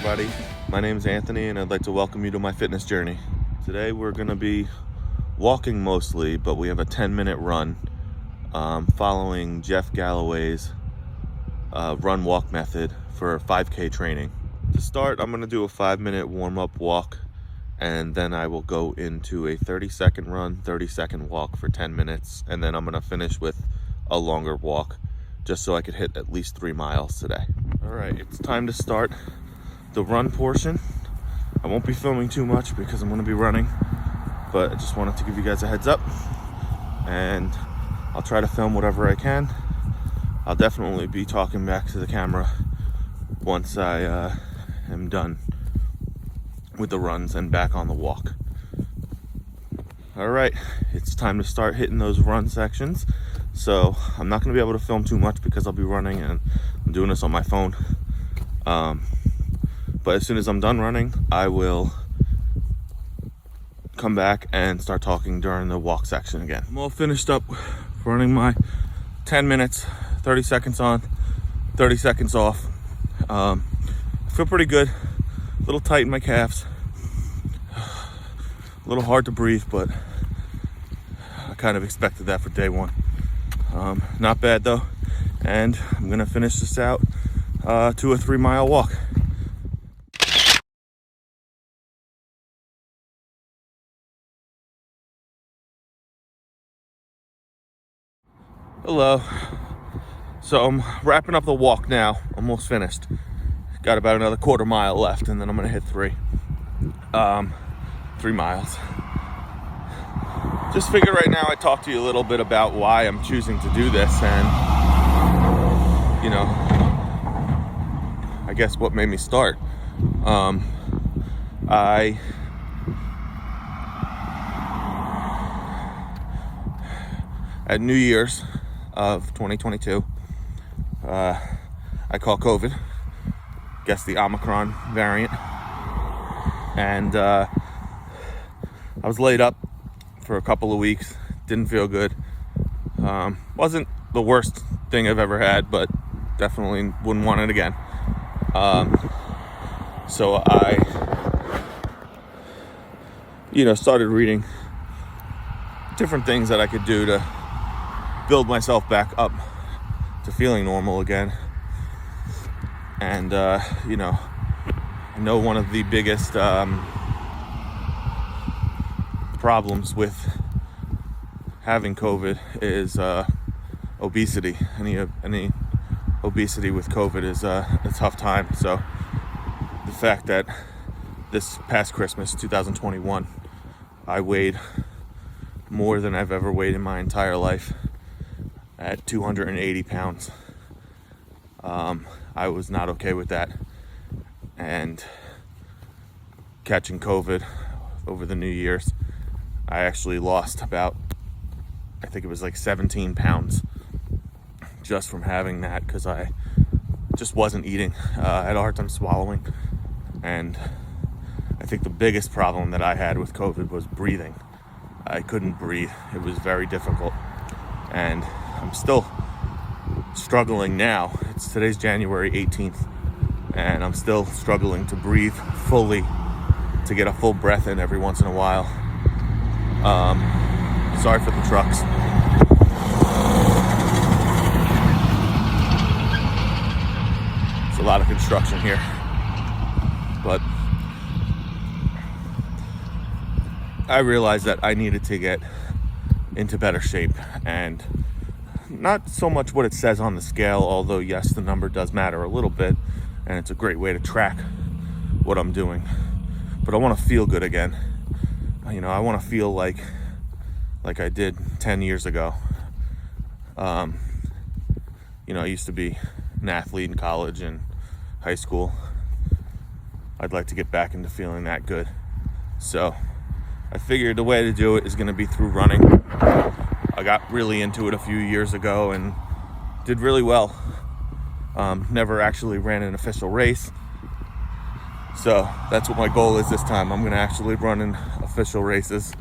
everybody. My name is Anthony and I'd like to welcome you to my fitness journey. Today we're going to be walking mostly, but we have a 10-minute run following Jeff Galloway's run-walk method for 5K training. To start, I'm going to do a 5-minute warm-up walk, and then I will go into a 30-second run, 30-second walk for 10 minutes, and then I'm going to finish with a longer walk just so I could hit at least 3 miles today. All right, it's time to start the run portion. I won't be filming too much because I'm going to be running, but I just wanted to give you guys a heads up, and I'll try to film whatever I can. I'll definitely be talking back to the camera once I am done with the runs and back on the walk. All right, it's time to start hitting those run sections. So I'm not going to be able to film too much because I'll be running and I'm doing this on my phone. But as soon as I'm done running, I will come back and start talking during the walk section again. I'm all finished up running my 10 minutes, 30 seconds on, 30 seconds off. I feel pretty good, a little tight in my calves, a little hard to breathe, but I kind of expected that for day one. Not bad though, and I'm gonna finish this out to a 3-mile walk. Hello. So I'm wrapping up the walk now, almost finished. Got about another quarter mile left, and then I'm gonna hit 3 miles. Just figured right now I'd talk to you a little bit about why I'm choosing to do this, and you know, I guess what made me start. At New Year's of 2022, I caught COVID, guess the Omicron variant, and I was laid up for a couple of weeks. Didn't feel good. Wasn't the worst thing I've ever had, but definitely wouldn't want it again. So I, started reading different things that I could do to build myself back up to feeling normal again. And, I know one of the biggest problems with having COVID is obesity. Any obesity with COVID is a tough time. So the fact that this past Christmas, 2021, I weighed more than I've ever weighed in my entire life at 280 pounds. I was not okay with that. And catching COVID over the New Year's, I actually lost about, I think it was like 17 pounds just from having that, because I just wasn't eating. I had a hard time swallowing. And I think the biggest problem that I had with COVID was breathing. I couldn't breathe. It was very difficult. And I'm still struggling now. Today's January 18th, and I'm still struggling to breathe fully, to get a full breath in every once in a while. Sorry for the trucks. There's a lot of construction here, but I realized that I needed to get into better shape, and not so much what it says on the scale, although yes, the number does matter a little bit, and it's a great way to track what I'm doing. But I want to feel good again. I want to feel like I did 10 years ago. I used to be an athlete in college and high school. I'd like to get back into feeling that good. So I figured the way to do it is going to be through running. I got really into it a few years ago and did really well. Never actually ran an official race. So that's what my goal is this time. I'm going to actually run in official races.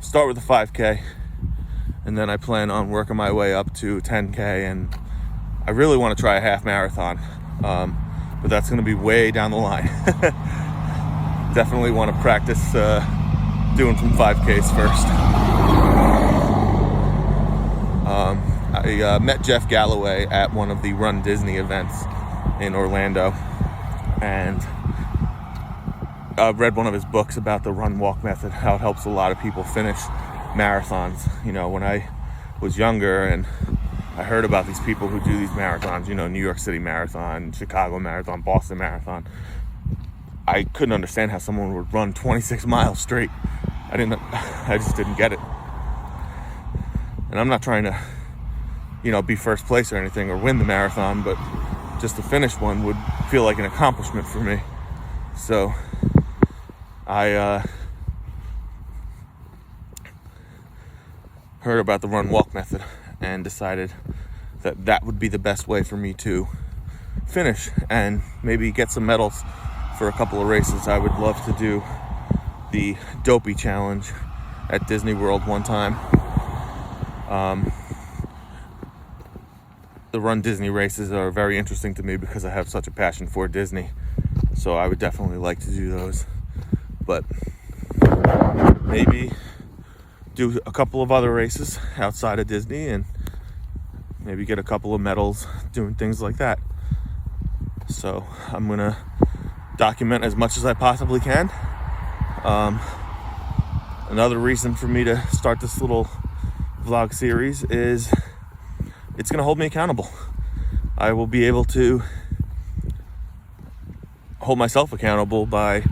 Start with a 5K, and then I plan on working my way up to 10K, and I really want to try a half marathon. but that's going to be way down the line. Definitely want to practice doing some 5Ks first. I met Jeff Galloway at one of the Run Disney events in Orlando, and I read one of his books about the run walk method, how it helps a lot of people finish marathons. You know, when I was younger and I heard about these people who do these marathons, you know, New York City Marathon, Chicago Marathon, Boston Marathon, I couldn't understand how someone would run 26 miles straight. I just didn't get it. And I'm not trying to, you know, be first place or anything or win the marathon, but just to finish one would feel like an accomplishment for me. So I heard about the run walk method and decided that that would be the best way for me to finish and maybe get some medals for a couple of races. I would love to do the Dopey Challenge at Disney World one time. The Run Disney races are very interesting to me because I have such a passion for Disney. So I would definitely like to do those. But maybe do a couple of other races outside of Disney and maybe get a couple of medals doing things like that. So I'm gonna document as much as I possibly can. Another reason for me to start this little vlog series is it's gonna hold me accountable. I will be able to hold myself accountable by,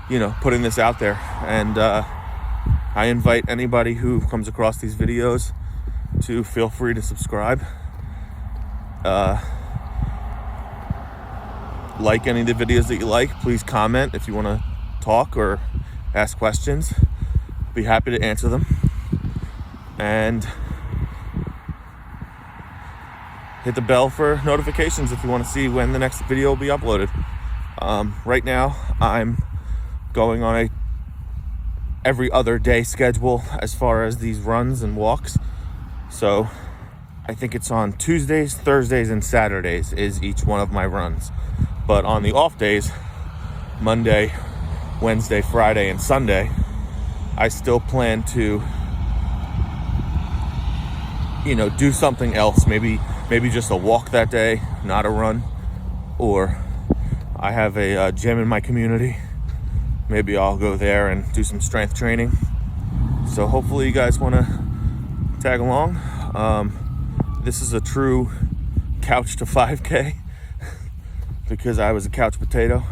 you know, putting this out there. And I invite anybody who comes across these videos to feel free to subscribe. Like any of the videos that you like. Please comment if you want to talk or ask questions. Be happy to answer them. And hit the bell for notifications if you want to see when the next video will be uploaded. Right now, I'm going on a every other day schedule as far as these runs and walks. So I think it's on Tuesdays, Thursdays, and Saturdays is each one of my runs. But on the off days, Monday, Wednesday, Friday, and Sunday, I still plan to, you know, do something else. Maybe just a walk that day, not a run. Or I have a gym in my community. Maybe I'll go there and do some strength training. So hopefully you guys want to tag along. This is a true couch to 5K because I was a couch potato.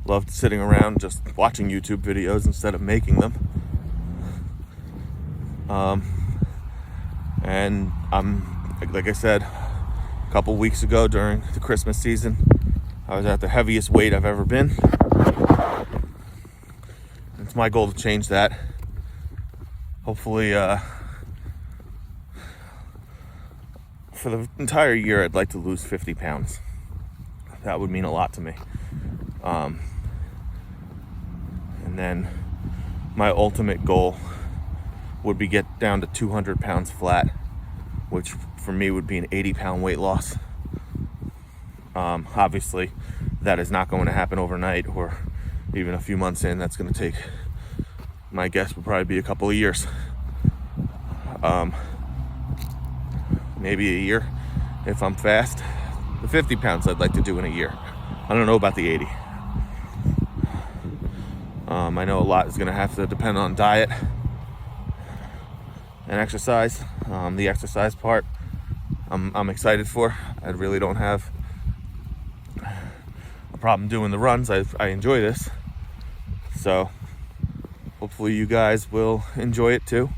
Loved sitting around just watching YouTube videos instead of making them. And I'm, like I said, a couple weeks ago during the Christmas season, I was at the heaviest weight I've ever been. It's my goal to change that. Hopefully, for the entire year, I'd like to lose 50 pounds. That would mean a lot to me. And then my ultimate goal would be get down to 200 pounds flat, which for me would be an 80-pound weight loss. Obviously, that is not going to happen overnight or even a few months in. That's going to take, my guess would probably be a couple of years. Maybe a year if I'm fast. The 50 pounds I'd like to do in a year. I don't know about the 80. I know a lot is going to have to depend on diet and exercise. The exercise part I'm excited for. I really don't have a problem doing the runs. I enjoy this. So hopefully you guys will enjoy it too.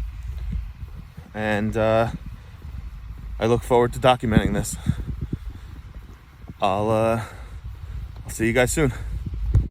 And I look forward to documenting this. I'll see you guys soon.